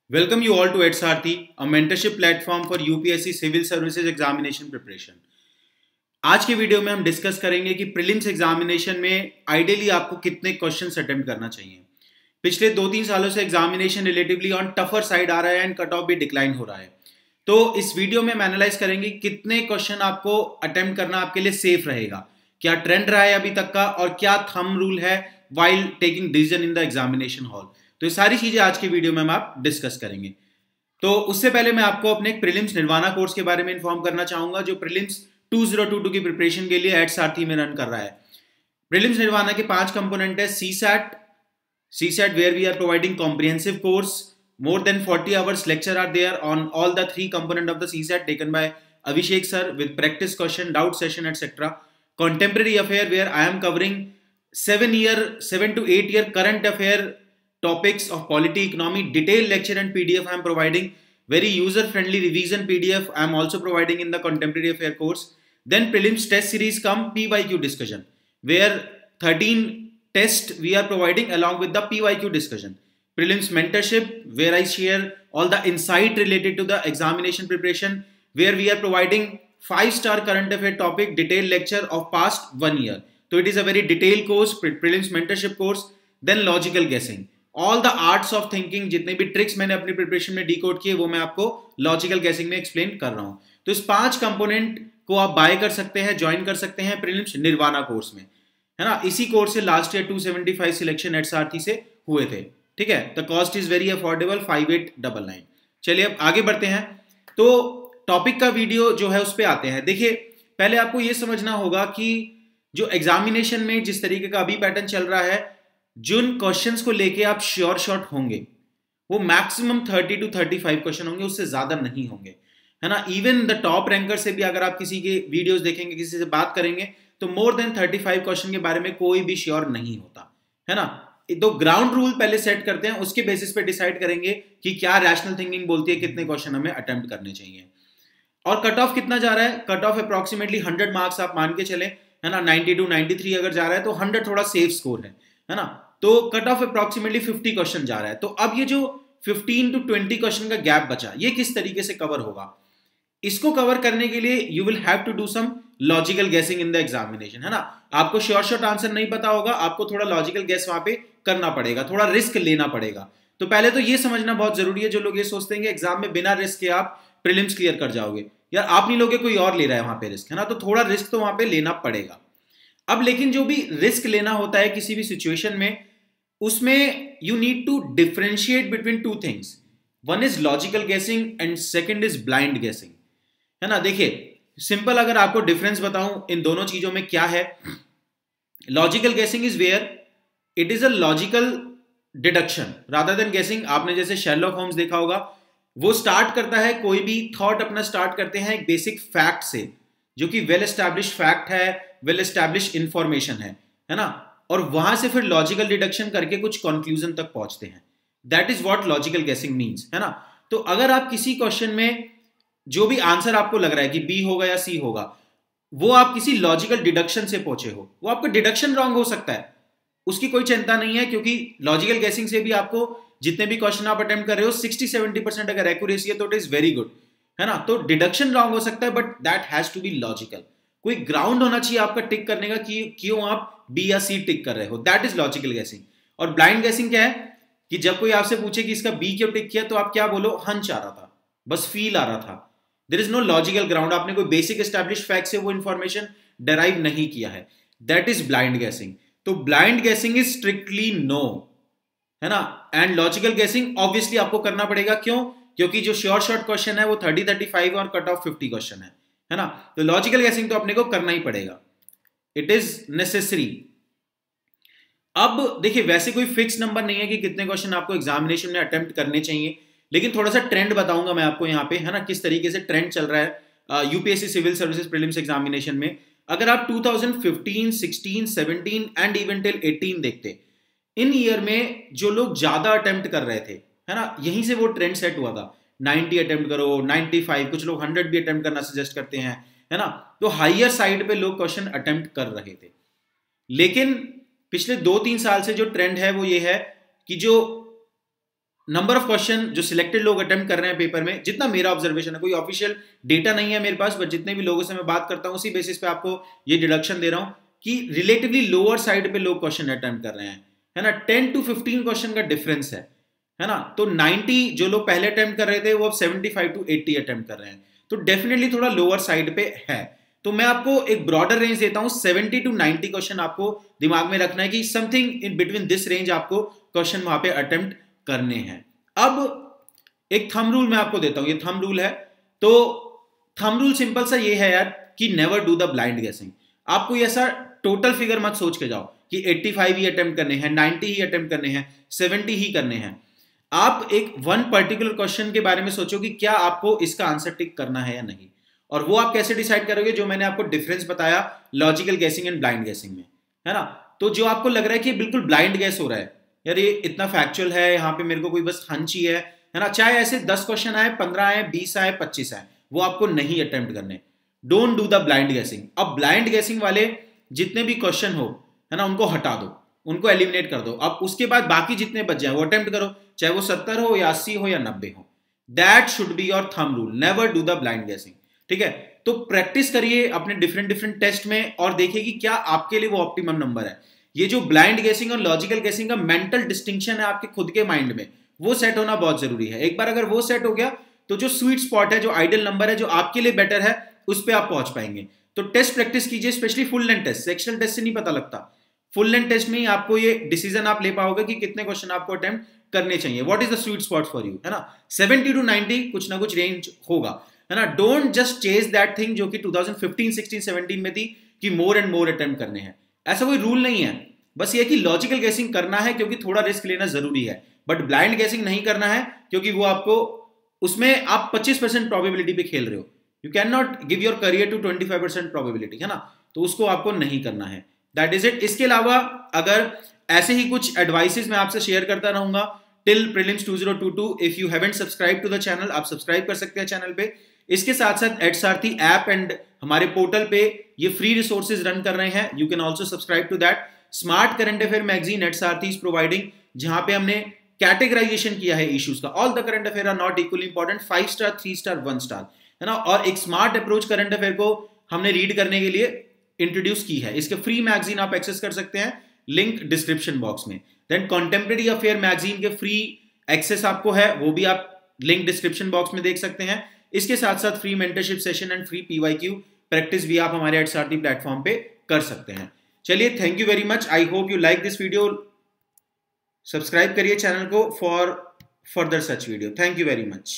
Welcome you all to EdSarthi, a mentorship platform for UPSC Civil Services Examination Preparation. आज के video में हम discuss करेंगे कि प्रीलिम्स एग्जामिनेशन में आइडियली आपको कितने क्वेश्चंस अटेम्प्ट करना चाहिए। पिछले 2-3 सालों से examination relatively on tougher side आ रहा है एंड कट ऑफ भी डिक्लाइन हो रहा है। तो इस वीडियो में हम एनालाइज करेंगे कितने क्वेश्चन आपको अटेम्प्ट करना आपके लिए सेफ रहेगा, क्या ट्रेंड रहा है अभी तक का और क्या थंब रूल है while taking decision in the examination hall. तो ये सारी चीजें आज की वीडियो में हम आप डिस्कस करेंगे। तो उससे पहले मैं आपको अपने प्रीलिम्स निर्वाणा कोर्स के बारे में इन्फॉर्म करना चाहूंगा जो प्रीलिम्स 2022 की प्रिपरेशन के लिए EdSarthi में रन कर रहा है। प्रीलिम्स निर्वाणा के 5 कंपोनेंट है CSAT where we are providing comprehensive course, more than 40 hours lecture are there on all the 3 component of the CSAT taken by Abhishek sir with practice question, doubt session etc. Contemporary affair where I am covering 7 to 8 year current affair topics of polity, economy, detailed lecture and PDF I am providing. Very user friendly revision PDF I am also providing in the contemporary affair course. Then prelims test series come PYQ discussion where 13 tests we are providing along with the PYQ discussion. Prelims mentorship where I share all the insight related to the examination preparation where we are providing 5-star current affair topic detailed lecture of past 1 year. So it is a very detailed course, prelims mentorship course. Then logical guessing. All the arts of thinking, जितने भी tricks मैंने अपनी preparation में decode किए वो मैं आपको logical गेसिंग में एक्सप्लेन कर रहा हूं। तो इस 5 कंपोनेंट को आप बाय कर सकते हैं, ज्वाइन कर सकते हैं प्रीलिम्स निर्वाणा कोर्स में, है ना। इसी कोर्स से लास्ट ईयर 275 सिलेक्शन EdSarthi से हुए थे, ठीक है। The cost is very affordable 5899। चलिए अब आगे बढ़ते हैं। तो टॉपिक का वीडियो जो है उस पर आते हैं। देखिए पहले आपको यह समझना होगा कि जो एग्जामिनेशन में जिस तरीके का अभी पैटर्न चल रहा है, जिन क्वेश्चंस को लेके आप श्योर शॉट होंगे वो मैक्सिमम 30 to 35 क्वेश्चन होंगे, उससे ज्यादा नहीं होंगे, है ना। इवन द टॉप रैंकर से भी अगर आप किसी के वीडियोस देखेंगे, किसी से बात करेंगे तो मोर देन 35 क्वेश्चन के बारे में कोई भी श्योर नहीं होता, है ना। तो ग्राउंड रूल पहले सेट करते हैं, उसके बेसिस पे डिसाइड करेंगे कि क्या रैशनल थिंकिंग बोलती है कितने क्वेश्चन हमें अटेम्प्ट करने चाहिए। और कट ऑफ कितना जा रहा है, कट ऑफ अप्रोक्सीमेटली 100 मार्क्स आप मान के चले, है ना। 92 93 अगर जा रहा है तो 100 थोड़ा सेफ स्कोर है ना। तो कट ऑफ अप्रोक्सीमेटली 50 क्वेश्चन जा रहा है। तो अब ये जो 15 to 20 क्वेश्चन का गैप बचा, ये किस तरीके से कवर होगा। इसको कवर करने के लिए you will have to do some logical guessing in the examination, है ना। आपको श्योर शॉट आंसर नहीं पता होगा, आपको थोड़ा लॉजिकल गेस वहां पे करना पड़ेगा, थोड़ा रिस्क लेना पड़ेगा। तो पहले तो ये समझना बहुत जरूरी है, जो लोग ये सोचते हैं कि एग्जाम में बिना रिस्क के आप प्रीलिम्स क्लियर कर जाओगे, यार आप नहीं लोगे, कोई और ले रहा है वहां पे रिस्क, है ना। तो थोड़ा रिस्क तो वहां पे लेना पड़ेगा। अब लेकिन जो भी रिस्क लेना होता है किसी भी सिचुएशन में, उसमें you need to differentiate between 2 things. One is logical guessing and second is blind guessing, है ना। देखिए सिंपल अगर आपको डिफरेंस बताऊं इन दोनों चीजों में क्या है। Logical guessing is where it is a logical deduction rather than guessing. आपने जैसे शेरलॉक होम्स देखा होगा, वो स्टार्ट करता है, कोई भी थॉट अपना स्टार्ट करते हैं एक बेसिक फैक्ट से, जो कि वेल एस्टैब्लिश फैक्ट है, वेल एस्टैब्लिश इंफॉर्मेशन है ना। और वहां से फिर लॉजिकल डिडक्शन करके कुछ कंक्लूजन तक पहुंचते हैं। दैट इज व्हाट लॉजिकल गेसिंग मींस, है ना। तो अगर आप किसी क्वेश्चन में जो भी आंसर आपको लग रहा है कि बी होगा या सी होगा, वो आप किसी लॉजिकल डिडक्शन से पहुंचे हो, वो आपका डिडक्शन रॉन्ग हो सकता है, उसकी कोई चिंता नहीं है, क्योंकि लॉजिकल गेसिंग से भी आपको जितने भी क्वेश्चन आप अटेम्प्ट कर रहे हो 60-70% अगर एक्यूरेसी है तो इट इज वेरी गुड, है ना। तो डिडक्शन रॉन्ग हो सकता है but that has to be logical. कोई ग्राउंड होना चाहिए आपका टिक करने का कि क्यों आप बी या सी टिक कर रहे हो, दैट इज लॉजिकल गेसिंग। और ब्लाइंड गेसिंग क्या है कि जब कोई आपसे पूछे कि इसका बी क्यों टिक किया, तो आप क्या बोलो, हंच आ रहा था, बस फील आ रहा था, there is no logical ground, आपने कोई बेसिक एस्टैब्लिश फैक्ट से वो इंफॉर्मेशन डेराइव नहीं किया है, दैट इज ब्लाइंड गेसिंग। तो ब्लाइंड गेसिंग इज स्ट्रिक्टली नो, है ना। एंड लॉजिकल गेसिंग ऑब्वियसली आपको करना पड़ेगा, क्यों, क्योंकि जो श्योर शॉर्ट क्वेश्चन है वो 30-35 और कट ऑफ 50 क्वेश्चन है ना। तो लॉजिकल गेसिंग तो अपने को करना ही पड़ेगा, इट इज नेसेसरी। अब देखिए वैसे कोई फिक्स नंबर नहीं है कि कितने क्वेश्चन आपको एग्जामिनेशन में अटेम्प्ट करने चाहिए, लेकिन थोड़ा सा ट्रेंड बताऊंगा मैं आपको यहाँ पे, है ना, किस तरीके से ट्रेंड चल रहा है UPSC civil services prelims examination में। अगर आप 2015, 16, 17 एंड इवन टिल 18 देखते, इन ईयर में जो लोग ज्यादा अटेम्प्ट कर रहे थे, है ना, यहीं से वो ट्रेंड सेट हुआ था। 90 अटेम्प्ट करो, 95, कुछ लोग 100 भी अटेम्प्ट करना सजेस्ट करते हैं, है ना। तो हाईयर साइड पे लोग क्वेश्चन अटेम्प्ट कर रहे थे। लेकिन पिछले 2-3 साल से जो ट्रेंड है वो ये है कि जो नंबर ऑफ क्वेश्चन जो सिलेक्टेड लोग अटेम्प्ट कर रहे हैं पेपर में, जितना मेरा ऑब्जर्वेशन है, कोई ऑफिशियल डेटा नहीं है मेरे पास, बट जितने भी लोगों से मैं बात करता हूं उसी बेसिस पे आपको ये डिडक्शन दे रहा हूं कि रिलेटिवली लोअर साइड पे लोग क्वेश्चन अटेम्प्ट कर रहे हैं, है ना। 10 to 15 क्वेश्चन का डिफरेंस है ना। तो 90 जो लोग पहले अटेम्प्ट कर रहे थे वो अब 75 to 80 अटेम्प्ट कर रहे हैं, तो डेफिनेटली थोड़ा लोअर साइड पे है। तो मैं आपको एक ब्रॉडर रेंज देता हूं, 70 to 90 क्वेश्चन आपको दिमाग में रखना है कि something in between this range आपको क्वेश्चन वहां पे अटेम्प्ट करने हैं। अब एक थंब रूल मैं आपको देता हूं, ये थंब रूल है। तो थंब रूल सिंपल सा ये है यार कि नेवर डू द ब्लाइंड गेसिंग। आपको ऐसा टोटल फिगर मत सोच के जाओ कि 85 ही अटेम्प्ट करने हैं, 90 ही अटेम्प्ट करने हैं, 70 ही करने हैं। आप एक वन पर्टिकुलर क्वेश्चन के बारे में सोचो कि क्या आपको इसका आंसर टिक करना है या नहीं, और वो आप कैसे डिसाइड करोगे, जो मैंने आपको डिफरेंस बताया लॉजिकल गेसिंग एंड ब्लाइंड गेसिंग में, है ना। तो जो आपको लग रहा है कि बिल्कुल ब्लाइंड गेस हो रहा है, यार ये इतना फैक्चुअल है, यहाँ पे मेरे को कोई बस हंच ही है ना, चाहे ऐसे 10 क्वेश्चन आए, 15 आए, 20 आए, 25 आए, वो आपको नहीं अटेम्प्ट करने। डोंट डू द ब्लाइंड गेसिंग। अब ब्लाइंड गेसिंग वाले जितने भी क्वेश्चन हो, है ना, उनको हटा दो, उनको एलिमिनेट कर दो। अब उसके बाद बाकी जितने बच जाए वो अटेम्प्ट करो, चाहे वो 70 हो या 80 हो या 90 हो। That should be your thumb rule, never do the blind गेसिंग, ठीक है। तो प्रैक्टिस करिए अपने डिफरेंट डिफरेंट टेस्ट में और देखिए कि क्या आपके लिए वो ऑप्टिमम नंबर है। ये जो ब्लाइंड गेसिंग और लॉजिकल गेसिंग का मेंटल डिस्टिंक्शन है आपके खुद के माइंड में, वो सेट होना बहुत जरूरी है। एक बार अगर वो सेट हो गया तो जो स्वीट स्पॉट है, जो आइडियल नंबर है, जो आपके लिए बेटर है, उस पर आप पहुंच पाएंगे। तो टेस्ट प्रैक्टिस कीजिए, specially full length test. Sectional test से नहीं पता लगता, फुल लेंथ टेस्ट में ही आपको ये डिसीजन आप ले पाओगे कि कितने क्वेश्चन आपको अटेम्प्ट करने चाहिए, what is the sweet spot for you, है ना। 70 to 90 कुछ ना कुछ रेंज होगा, है ना। Don't just chase that thing जो कि 2015, 16, 17 में थी कि मोर एंड मोर अटेम्प्ट करने हैं। ऐसा कोई रूल नहीं है, बस ये कि लॉजिकल गेसिंग करना है क्योंकि थोड़ा रिस्क लेना जरूरी है, बट ब्लाइंड गेसिंग नहीं करना है क्योंकि वो आपको, उसमें आप 25% प्रोबेबिलिटी पे खेल रहे हो। You can not give your career to 25% probability, है ना। तो उसको आपको नहीं करना है, दैट इज इट। इसके अलावा अगर ऐसे ही कुछ एडवाइसेस मैं आपसे शेयर करता रहूंगा till prelims 2022। If you haven't subscribe to the channel, आप सब्सक्राइब कर सकते हैं चैनल पे। इसके साथ साथ एडसारथी ऐप एंड हमारे पोर्टल पे ये फ्री रिसोर्सेज रन कर रहे हैं, you can also subscribe to that. Smart current affair magazine Edsarthi is providing, जहां पे हमने कैटेगराइजेशन किया है इश्यूज का। All the current affair are not equally important, 5 star, 3 star, 1 star, है ना। और एक स्मार्ट अप्रोच करंट अफेयर को हमने रीड करने के लिए इंट्रोड्यूस की है। इसके फ्री मैगजीन आप एक्सेस कर सकते हैं, लिंक डिस्क्रिप्शन बॉक्स में। देन कॉन्टेम्परेरी अफेयर मैगजीन के फ्री एक्सेस आपको है, वो भी आप लिंक डिस्क्रिप्शन बॉक्स में देख सकते हैं। इसके साथ साथ free mentorship session and free PYQ practice भी आप हमारे एडसारथी प्लेटफॉर्म पे कर सकते हैं। चलिए, thank you very much, I hope you like this video. Subscribe करिए चैनल को for further such video. Thank you very much.